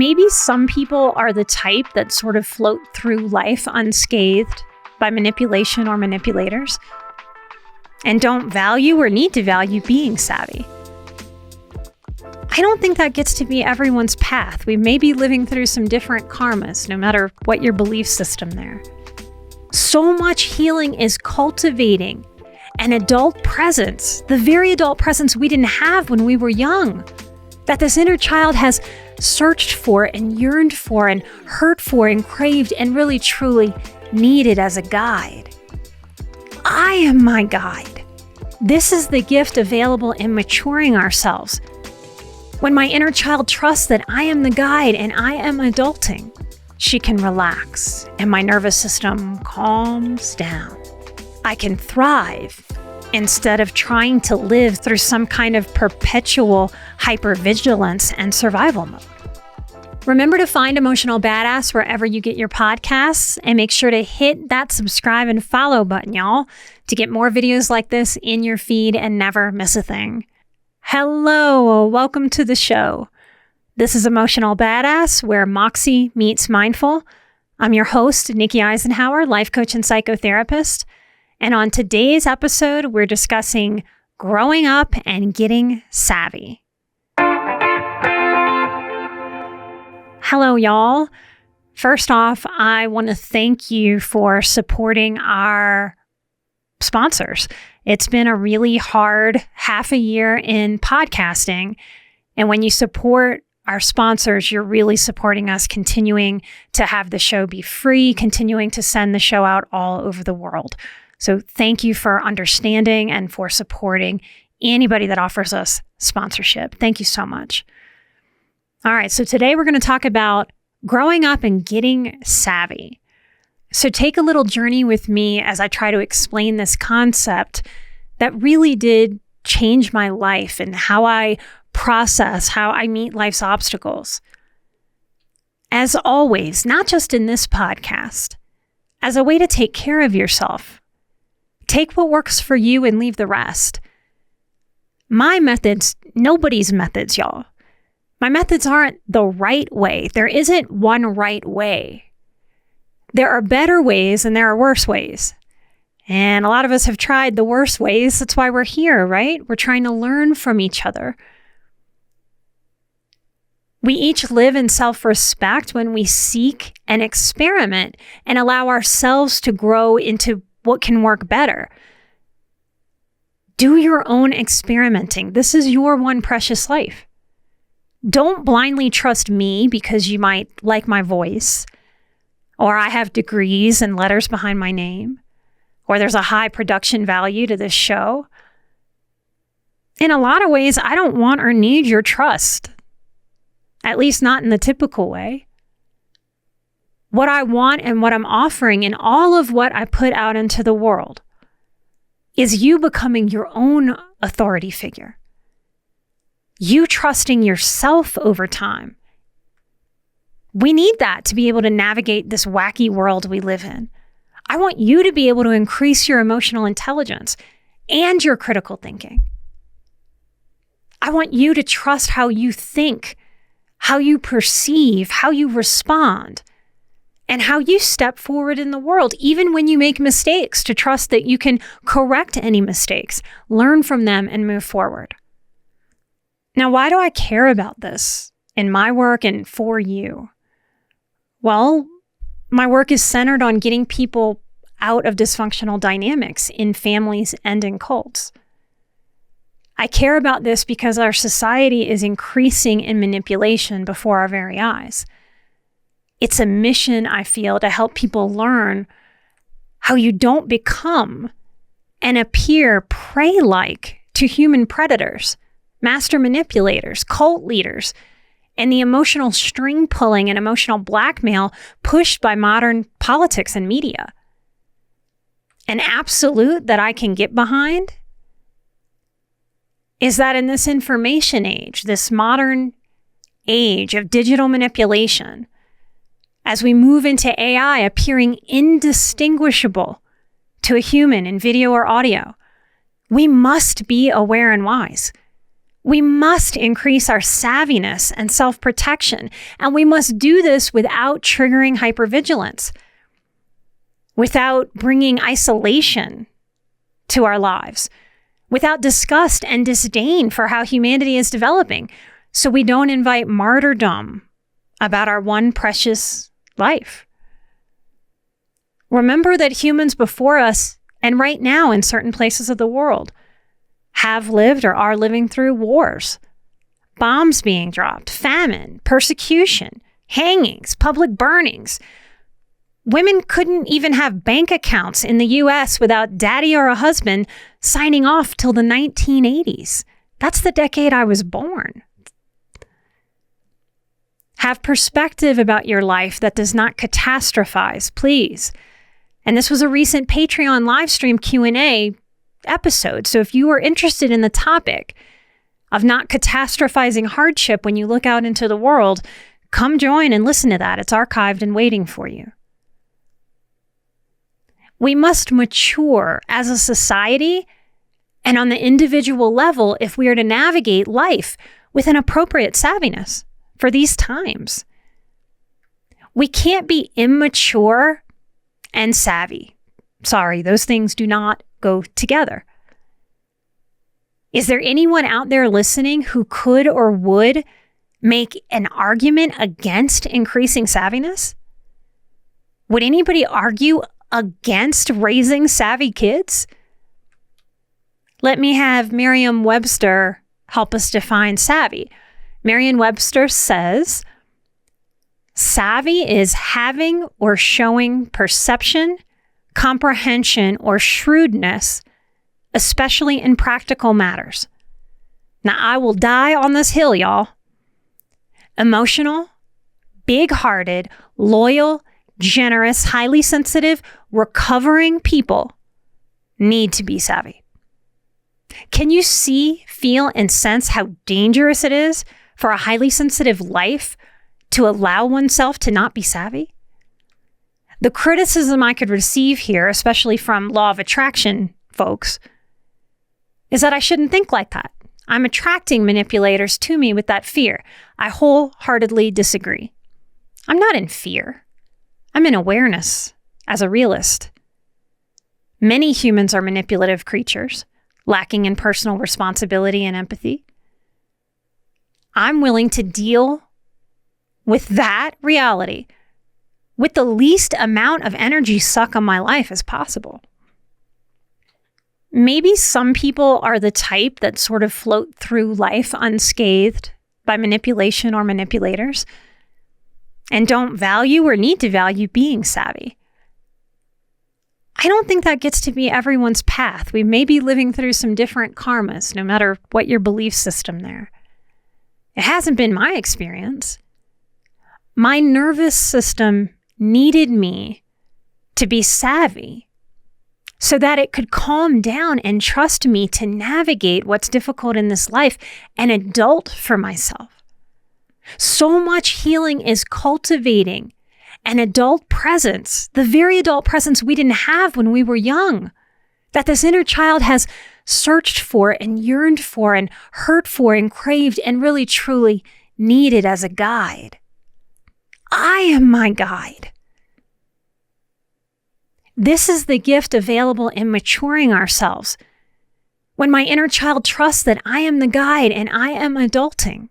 maybe some people are the type that sort of float through life unscathed by manipulation or manipulators and don't value or need to value being savvy. I don't think that gets to be everyone's path. We may be living through some different karmas, no matter what your belief system there. So much healing is cultivating an adult presence, the very adult presence we didn't have when we were young, that this inner child has searched for and yearned for and hurt for and craved and really truly needed as a guide. I am my guide. This is the gift available in maturing ourselves. When my inner child trusts that I am the guide and I am adulting, she can relax and my nervous system calms down. I can thrive instead of trying to live through some kind of perpetual hypervigilance and survival mode. Remember to find Emotional Badass wherever you get your podcasts, and make sure to hit that subscribe and follow button, y'all, to get more videos like this in your feed and never miss a thing. Hello, welcome to the show. This is Emotional Badass, where Moxie meets mindful. I'm your host, Nikki Eisenhauer, life coach and psychotherapist. And on today's episode, we're discussing growing up and getting savvy. Hello, y'all. First off, I want to thank you for supporting our sponsors. It's been a really hard half a year in podcasting. And when you support our sponsors, you're really supporting us continuing to have the show be free, continuing to send the show out all over the world. So thank you for understanding and for supporting anybody that offers us sponsorship. Thank you so much. All right, so today we're going to talk about growing up and getting savvy. So take a little journey with me as I try to explain this concept that really did change my life and how I process, how I meet life's obstacles. As always, not just in this podcast, as a way to take care of yourself. Take what works for you and leave the rest. My methods, nobody's methods, y'all. My methods aren't the right way. There isn't one right way. There are better ways and there are worse ways. And a lot of us have tried the worst ways. That's why we're here, right? We're trying to learn from each other. We each live in self-respect when we seek and experiment and allow ourselves to grow into what can work better. Do your own experimenting. This is your one precious life. Don't blindly trust me because you might like my voice, or I have degrees and letters behind my name, or there's a high production value to this show. In a lot of ways, I don't want or need your trust, at least not in the typical way. What I want and what I'm offering in all of what I put out into the world is you becoming your own authority figure. You trusting yourself over time. We need that to be able to navigate this wacky world we live in. I want you to be able to increase your emotional intelligence and your critical thinking. I want you to trust how you think, how you perceive, how you respond, and how you step forward in the world, even when you make mistakes, to trust that you can correct any mistakes, learn from them, and move forward. Now, why do I care about this in my work and for you? Well, my work is centered on getting people out of dysfunctional dynamics in families and in cults. I care about this because our society is increasing in manipulation before our very eyes. It's a mission, I feel, to help people learn how you don't become and appear prey-like to human predators, master manipulators, cult leaders, and the emotional string pulling and emotional blackmail pushed by modern politics and media. An absolute that I can get behind is that in this information age, this modern age of digital manipulation, as we move into AI appearing indistinguishable to a human in video or audio, we must be aware and wise. We must increase our savviness and self-protection, and we must do this without triggering hypervigilance, without bringing isolation to our lives, without disgust and disdain for how humanity is developing, so we don't invite martyrdom about our one precious life. Remember that humans before us, and right now in certain places of the world, have lived or are living through wars, bombs being dropped, famine, persecution, hangings, public burnings. Women couldn't even have bank accounts in the US without daddy or a husband signing off till the 1980s. That's the decade I was born. Have perspective about your life that does not catastrophize, please. And this was a recent Patreon live stream Q&A episode. So if you are interested in the topic of not catastrophizing hardship when you look out into the world, come join and listen to that. It's archived and waiting for you. We must mature as a society and on the individual level if we are to navigate life with an appropriate savviness for these times. We can't be immature and savvy. Sorry, those things do not go together. Is there anyone out there listening who could or would make an argument against increasing savviness? Would anybody argue against raising savvy kids? Let me have Merriam-Webster help us define savvy. Merriam-Webster says, savvy is having or showing perception, comprehension, or shrewdness, especially in practical matters. Now, I will die on this hill, y'all. Emotional, big-hearted, loyal, generous, highly sensitive, recovering people need to be savvy. Can you see, feel, and sense how dangerous it is for a highly sensitive life to allow oneself to not be savvy? The criticism I could receive here, especially from law of attraction folks, is that I shouldn't think like that. I'm attracting manipulators to me with that fear. I wholeheartedly disagree. I'm not in fear. I'm in awareness as a realist. Many humans are manipulative creatures, lacking in personal responsibility and empathy. I'm willing to deal with that reality with the least amount of energy suck on my life as possible. Maybe some people are the type that sort of float through life unscathed by manipulation or manipulators and don't value or need to value being savvy. I don't think that gets to be everyone's path. We may be living through some different karmas, no matter what your belief system there. It hasn't been my experience. My nervous system needed me to be savvy so that it could calm down and trust me to navigate what's difficult in this life and adult for myself. So much healing is cultivating an adult presence, the very adult presence we didn't have when we were young, that this inner child has searched for and yearned for and hurt for and craved and really truly needed as a guide. I am my guide. This is the gift available in maturing ourselves. When my inner child trusts that I am the guide and I am adulting,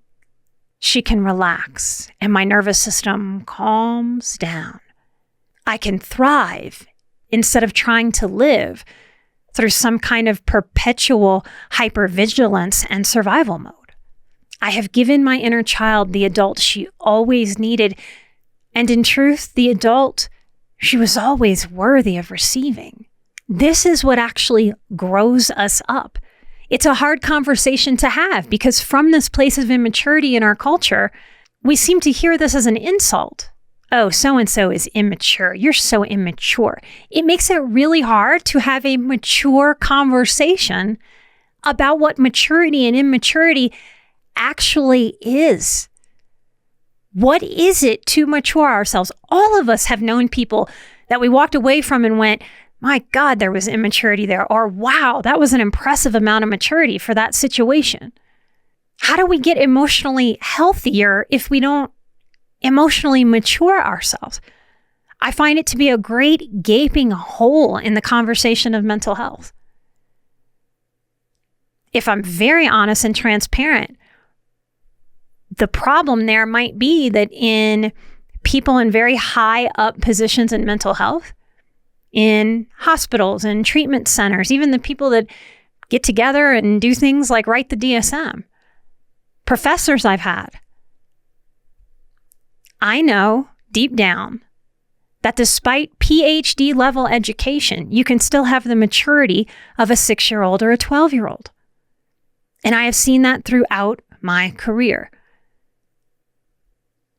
she can relax and my nervous system calms down. I can thrive instead of trying to live through some kind of perpetual hypervigilance and survival mode. I have given my inner child the adult she always needed, and in truth, the adult she was always worthy of receiving. This is what actually grows us up. It's a hard conversation to have because from this place of immaturity in our culture, we seem to hear this as an insult. Oh, so-and-so is immature. You're so immature. It makes it really hard to have a mature conversation about what maturity and immaturity actually is. What is it to mature ourselves? All of us have known people that we walked away from and went, my God, there was immaturity there. Or wow, that was an impressive amount of maturity for that situation. How do we get emotionally healthier if we don't emotionally mature ourselves? I find it to be a great gaping hole in the conversation of mental health. If I'm very honest and transparent, the problem there might be that in people in very high up positions in mental health, in hospitals and treatment centers, even the people that get together and do things like write the DSM, professors I've had, I know deep down that despite PhD level education, you can still have the maturity of a 6-year-old or a 12-year-old. And I have seen that throughout my career.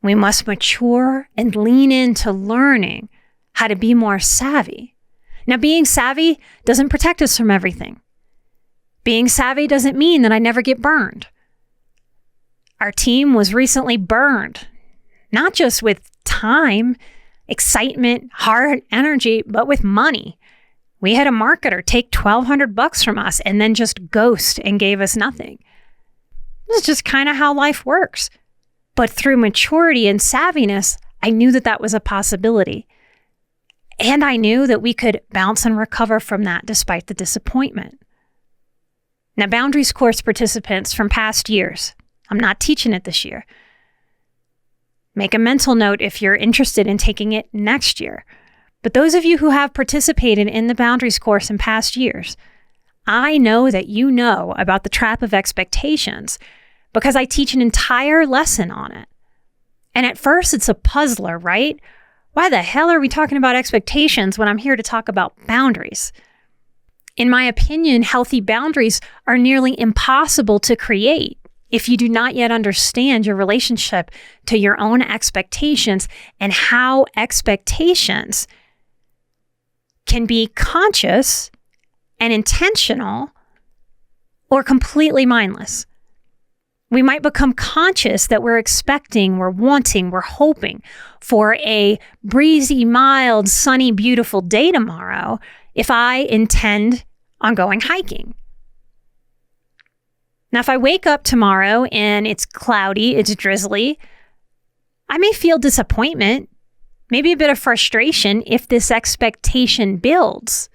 We must mature and lean into learning how to be more savvy. Now, being savvy doesn't protect us from everything. Being savvy doesn't mean that I never get burned. Our team was recently burned, not just with time, excitement, hard energy, but with money. We had a marketer take $1,200 from us and then just ghost and gave us nothing. This is just kind of how life works. But through maturity and savviness, I knew that that was a possibility. And I knew that we could bounce and recover from that despite the disappointment. Now, Boundaries course participants from past years, I'm not teaching it this year. Make a mental note if you're interested in taking it next year. But those of you who have participated in the Boundaries course in past years, I know that you know about the trap of expectations because I teach an entire lesson on it. And at first it's a puzzler, right? Why the hell are we talking about expectations when I'm here to talk about boundaries? In my opinion, healthy boundaries are nearly impossible to create if you do not yet understand your relationship to your own expectations and how expectations can be conscious and intentional or completely mindless. We might become conscious that we're expecting, we're wanting, we're hoping for a breezy, mild, sunny, beautiful day tomorrow if I intend on going hiking. Now, if I wake up tomorrow and it's cloudy, it's drizzly, I may feel disappointment, maybe a bit of frustration if this expectation builds.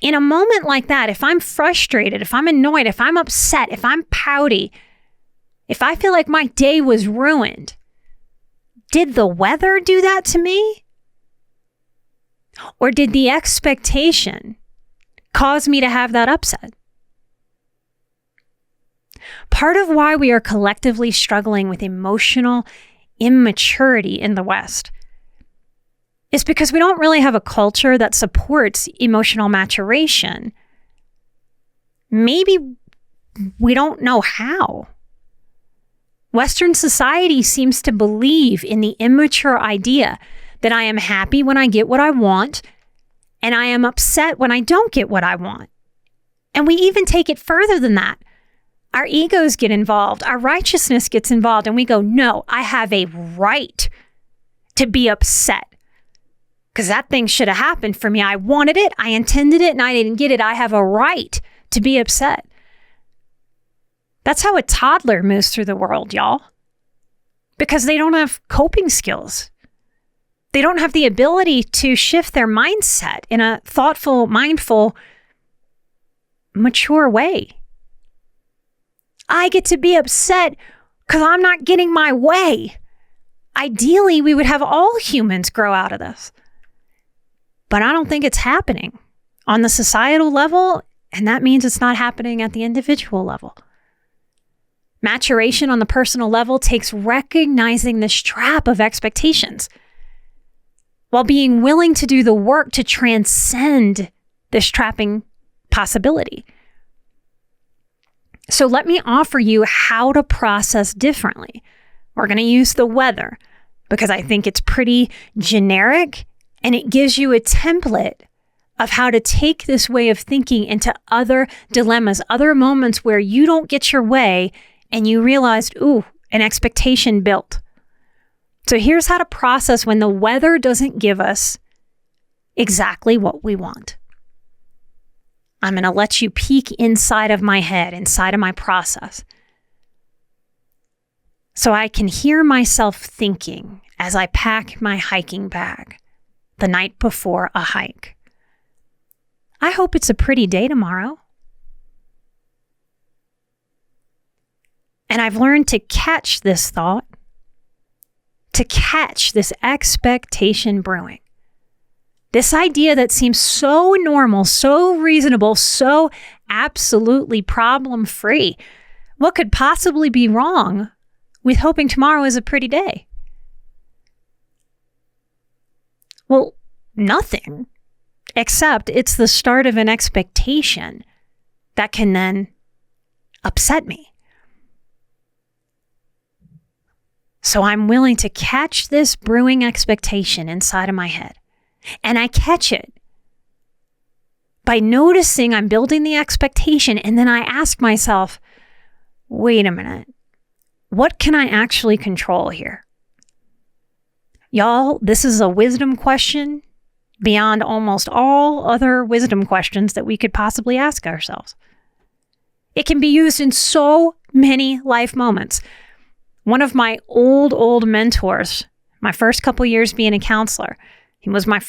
In a moment like that, if I'm frustrated, if I'm annoyed, if I'm upset, if I'm pouty, if I feel like my day was ruined, did the weather do that to me? Or did the expectation cause me to have that upset? Part of why we are collectively struggling with emotional immaturity in the West is because we don't really have a culture that supports emotional maturation. Maybe we don't know how. Western society seems to believe in the immature idea that I am happy when I get what I want, and I am upset when I don't get what I want. And we even take it further than that. Our egos get involved, our righteousness gets involved, and we go, no, I have a right to be upset. Because that thing should have happened for me. I wanted it, I intended it, and I didn't get it. I have a right to be upset. That's how a toddler moves through the world, y'all. Because they don't have coping skills. They don't have the ability to shift their mindset in a thoughtful, mindful, mature way. I get to be upset because I'm not getting my way. Ideally, we would have all humans grow out of this. But I don't think it's happening on the societal level, and that means it's not happening at the individual level. Maturation on the personal level takes recognizing this trap of expectations while being willing to do the work to transcend this trapping possibility. So let me offer you how to process differently. We're going to use the weather because I think it's pretty generic and it gives you a template of how to take this way of thinking into other dilemmas, other moments where you don't get your way and you realized, ooh, an expectation built. So here's how to process when the weather doesn't give us exactly what we want. I'm going to let you peek inside of my head, inside of my process. So I can hear myself thinking as I pack my hiking bag the night before a hike. I hope it's a pretty day tomorrow. And I've learned to catch this thought, to catch this expectation brewing. This idea that seems so normal, so reasonable, so absolutely problem-free. What could possibly be wrong with hoping tomorrow is a pretty day? Well, nothing, except it's the start of an expectation that can then upset me. So I'm willing to catch this brewing expectation inside of my head. And I catch it by noticing I'm building the expectation, and then I ask myself, wait a minute, what can I actually control here? Y'all, this is a wisdom question beyond almost all other wisdom questions that we could possibly ask ourselves. It can be used in so many life moments. One of my old mentors, my first couple years being a counselor, he was my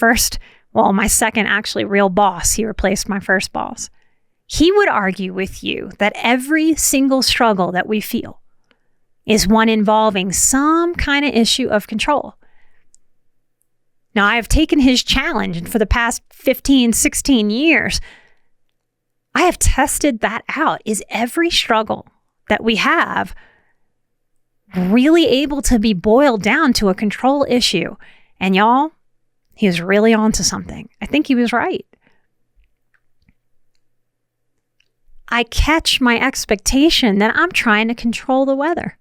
second actually real boss. He replaced my first boss. He would argue with you that every single struggle that we feel is one involving some kind of issue of control. Now, I have taken his challenge, and for the past 15, 16 years, I have tested that out. Is every struggle that we have really able to be boiled down to a control issue? And y'all, he was really onto something. I think he was right. I catch my expectation that I'm trying to control the weather.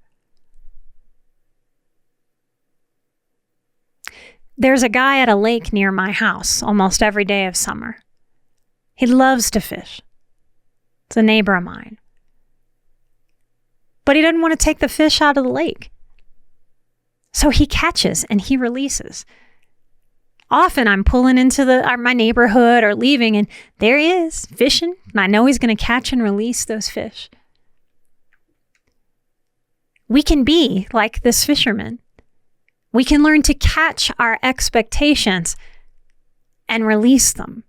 There's a guy at a lake near my house almost every day of summer. He loves to fish. It's a neighbor of mine. But he doesn't want to take the fish out of the lake. So he catches and he releases. Often I'm pulling into my neighborhood or leaving, and there he is fishing, and I know he's going to catch and release those fish. We can be like this fisherman. We can learn to catch our expectations and release them.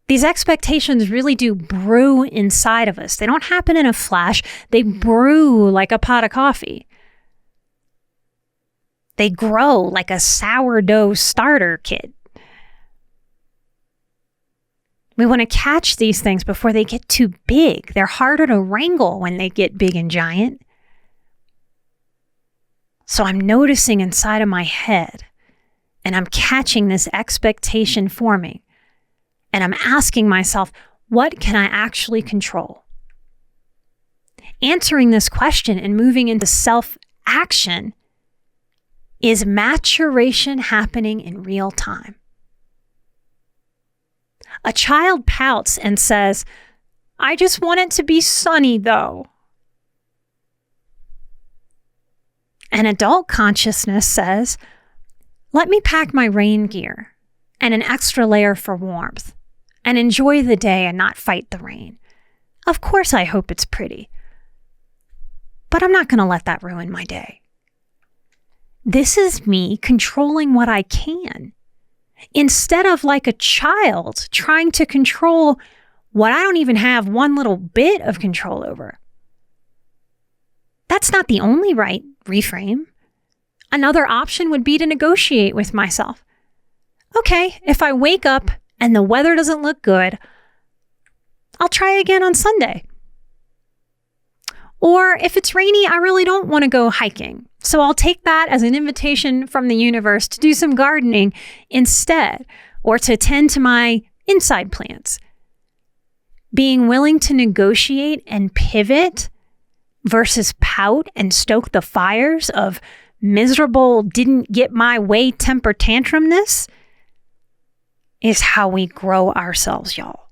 These expectations really do brew inside of us. They don't happen in a flash. They brew like a pot of coffee. They grow like a sourdough starter kit. We want to catch these things before they get too big. They're harder to wrangle when they get big and giant. So I'm noticing inside of my head, and I'm catching this expectation forming. And I'm asking myself, what can I actually control? Answering this question and moving into self-action is maturation happening in real time. A child pouts and says, I just want it to be sunny though. An adult consciousness says, let me pack my rain gear and an extra layer for warmth and enjoy the day and not fight the rain. Of course I hope it's pretty, but I'm not going to let that ruin my day. This is me controlling what I can, instead of like a child trying to control what I don't even have one little bit of control over. That's not the only right reframe. Another option would be to negotiate with myself. Okay, if I wake up and the weather doesn't look good, I'll try again on Sunday. Or if it's rainy, I really don't want to go hiking. So I'll take that as an invitation from the universe to do some gardening instead, or to tend to my inside plants. Being willing to negotiate and pivot versus pout and stoke the fires of miserable, didn't get my way temper tantrumness is how we grow ourselves, y'all.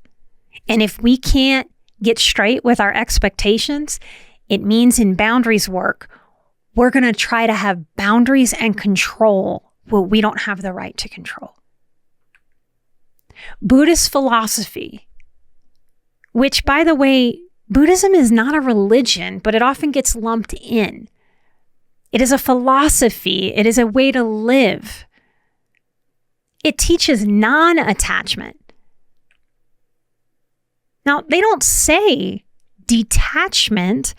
And if we can't get straight with our expectations, it means in boundaries work, we're going to try to have boundaries and control what we don't have the right to control. Buddhist philosophy which, by the way, Buddhism is not a religion, but it often gets lumped in. It is a philosophy. It is a way to live. It teaches non-attachment. Now, they don't say detachment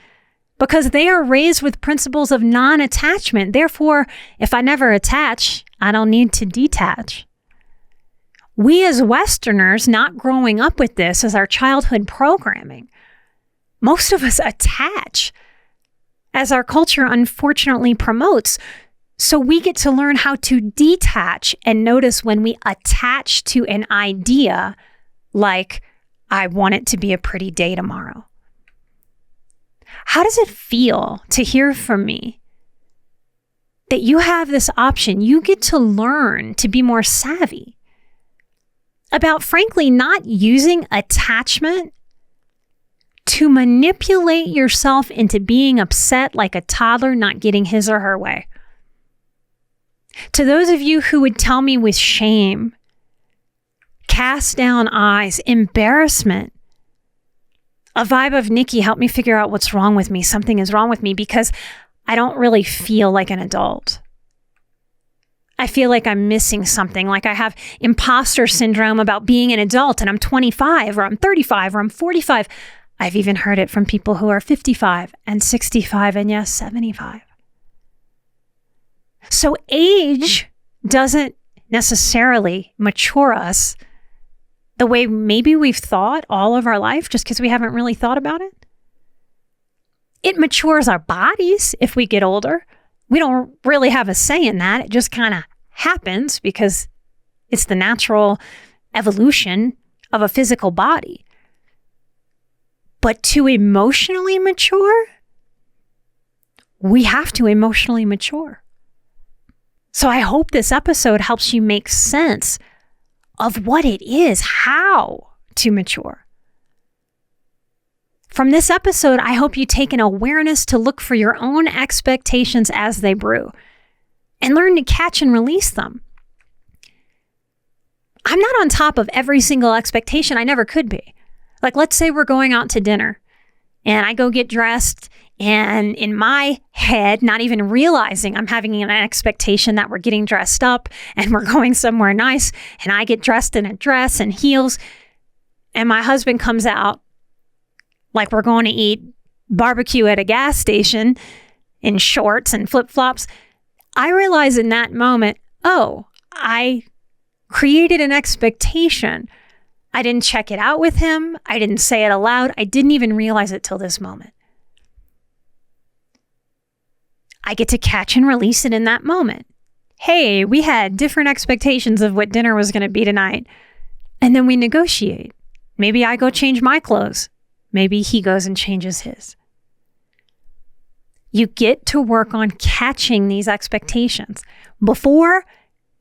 because they are raised with principles of non-attachment. Therefore, if I never attach, I don't need to detach. We as Westerners, not growing up with this as our childhood programming, most of us attach as our culture unfortunately promotes. So we get to learn how to detach and notice when we attach to an idea like, I want it to be a pretty day tomorrow. How does it feel to hear from me that you have this option? You get to learn to be more savvy about, frankly, not using attachment to manipulate yourself into being upset like a toddler not getting his or her way. To those of you who would tell me with shame, cast down eyes, embarrassment, a vibe of, Nikki, help me figure out what's wrong with me. Something is wrong with me because I don't really feel like an adult. I feel like I'm missing something, like I have imposter syndrome about being an adult and I'm 25 or I'm 35 or I'm 45. I've even heard it from people who are 55 and 65 and yes, 75. So age doesn't necessarily mature us the way maybe we've thought all of our life just because we haven't really thought about it. It matures our bodies if we get older. We don't really have a say in that. It just kind of happens because it's the natural evolution of a physical body. But to emotionally mature, we have to emotionally mature. So I hope this episode helps you make sense of what it is, how to mature. From this episode, I hope you take an awareness to look for your own expectations as they brew and learn to catch and release them. I'm not on top of every single expectation. I never could be. Like, let's say we're going out to dinner and I go get dressed, and in my head, not even realizing I'm having an expectation that we're getting dressed up and we're going somewhere nice, and I get dressed in a dress and heels, and my husband comes out like we're going to eat barbecue at a gas station in shorts and flip-flops. I realize in that moment, oh, I created an expectation. I didn't check it out with him. I didn't say it aloud. I didn't even realize it till this moment. I get to catch and release it in that moment. Hey, we had different expectations of what dinner was going to be tonight. And then we negotiate. Maybe I go change my clothes. Maybe he goes and changes his. You get to work on catching these expectations before,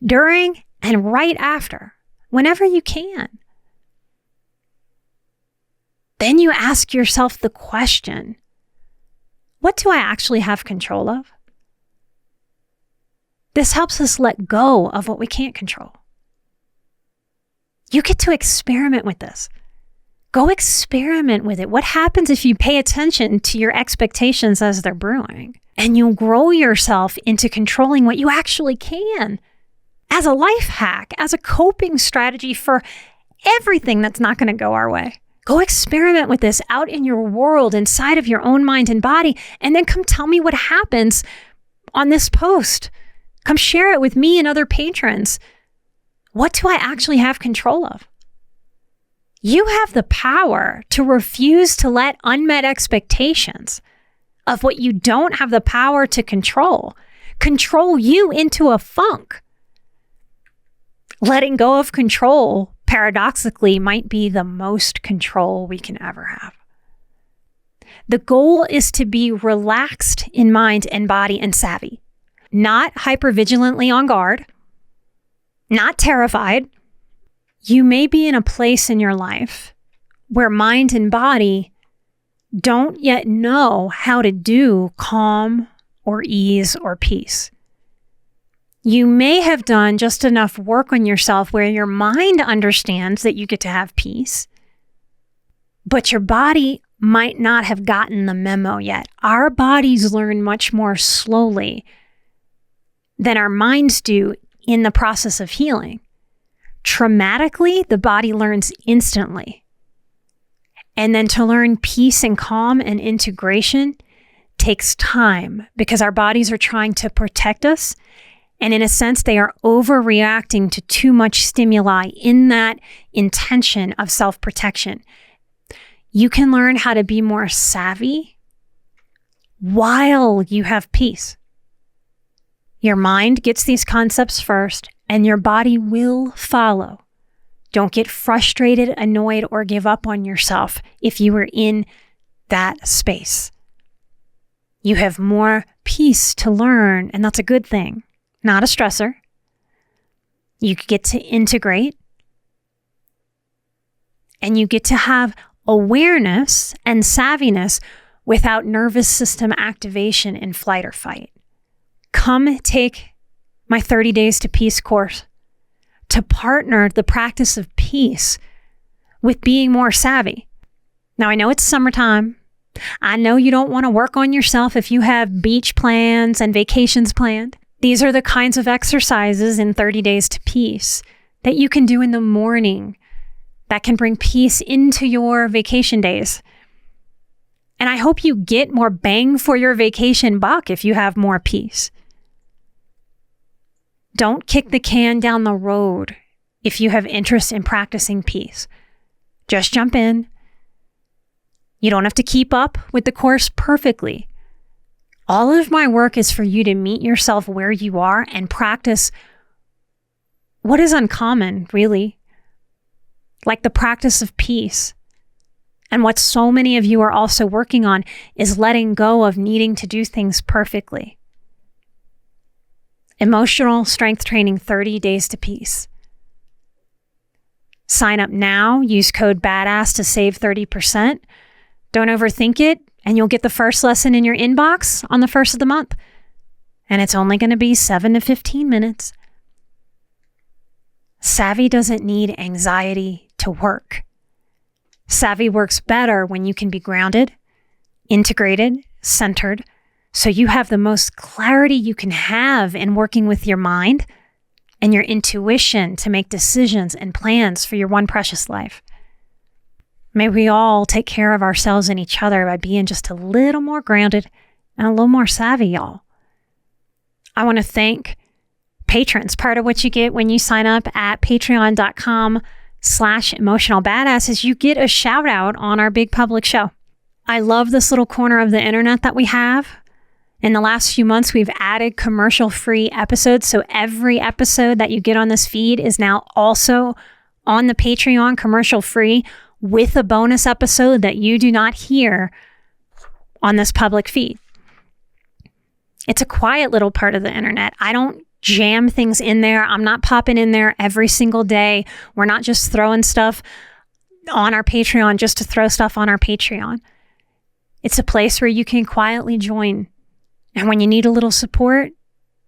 during, and right after, whenever you can. Then you ask yourself the question, what do I actually have control of? This helps us let go of what we can't control. You get to experiment with this. Go experiment with it. What happens if you pay attention to your expectations as they're brewing and you grow yourself into controlling what you actually can as a life hack, as a coping strategy for everything that's not going to go our way? Go experiment with this out in your world, inside of your own mind and body, and then come tell me what happens on this post. Come share it with me and other patrons. What do I actually have control of? You have the power to refuse to let unmet expectations of what you don't have the power to control you into a funk. Letting go of control, paradoxically, might be the most control we can ever have. The goal is to be relaxed in mind and body and savvy, not hypervigilantly on guard, not terrified. You may be in a place in your life where mind and body don't yet know how to do calm or ease or peace. You may have done just enough work on yourself where your mind understands that you get to have peace, But your body might not have gotten the memo yet. Our bodies learn much more slowly than our minds do in the process of healing. Traumatically, the body learns instantly. And then to learn peace and calm and integration takes time because our bodies are trying to protect us. And in a sense, they are overreacting to too much stimuli in that intention of self-protection. You can learn how to be more savvy while you have peace. Your mind gets these concepts first, and your body will follow. Don't get frustrated, annoyed, or give up on yourself if you are in that space. You have more peace to learn, and that's a good thing, not a stressor. You get to integrate, and you get to have awareness and savviness without nervous system activation in flight or fight. Come take my 30 Days to Peace course to partner the practice of peace with being more savvy. Now, I know it's summertime. I know you don't want to work on yourself if you have beach plans and vacations planned. These are the kinds of exercises in 30 Days to Peace that you can do in the morning that can bring peace into your vacation days. And I hope you get more bang for your vacation buck if you have more peace. Don't kick the can down the road if you have interest in practicing peace. Just jump in. You don't have to keep up with the course perfectly. All of my work is for you to meet yourself where you are and practice what is uncommon, really, like the practice of peace. And what so many of you are also working on is letting go of needing to do things perfectly. Emotional Strength Training 30 Days to Peace. Sign up now. Use code BADASS to save 30%. Don't overthink it, and you'll get the first lesson in your inbox on the first of the month. And it's only going to be 7 to 15 minutes. Savvy doesn't need anxiety to work. Savvy works better when you can be grounded, integrated, centered, so you have the most clarity you can have in working with your mind and your intuition to make decisions and plans for your one precious life. May we all take care of ourselves and each other by being just a little more grounded and a little more savvy, y'all. I want to thank patrons. Part of what you get when you sign up at patreon.com/emotionalbadass is you get a shout out on our big public show. I love this little corner of the internet that we have. In the last few months, we've added commercial-free episodes. So every episode that you get on this feed is now also on the Patreon commercial-free with a bonus episode that you do not hear on this public feed. It's a quiet little part of the internet. I don't jam things in there. I'm not popping in there every single day. We're not just throwing stuff on our Patreon just to throw stuff on our Patreon. It's a place where you can quietly join. And when you need a little support,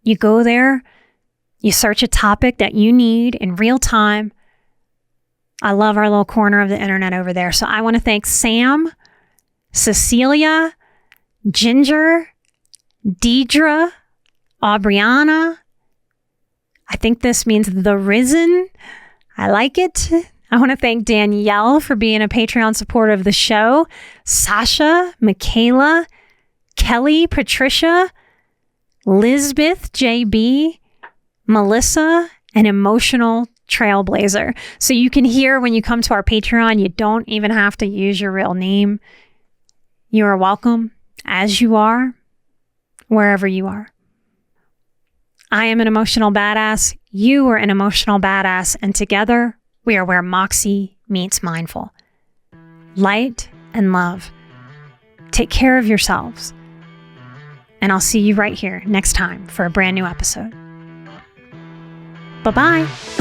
you go there, you search a topic that you need in real time. I love our little corner of the internet over there. So I want to thank Sam, Cecilia, Ginger, Deidre, Aubriana. I think this means The Risen. I like it. I want to thank Danielle for being a Patreon supporter of the show. Sasha, Michaela, Kelly, Patricia, Lisbeth, JB, Melissa, an emotional trailblazer. So you can hear when you come to our Patreon, you don't even have to use your real name. You are welcome as you are, wherever you are. I am an emotional badass. You are an emotional badass. And together, we are where Moxie meets mindful. Light and love. Take care of yourselves. And I'll see you right here next time for a brand new episode. Bye-bye.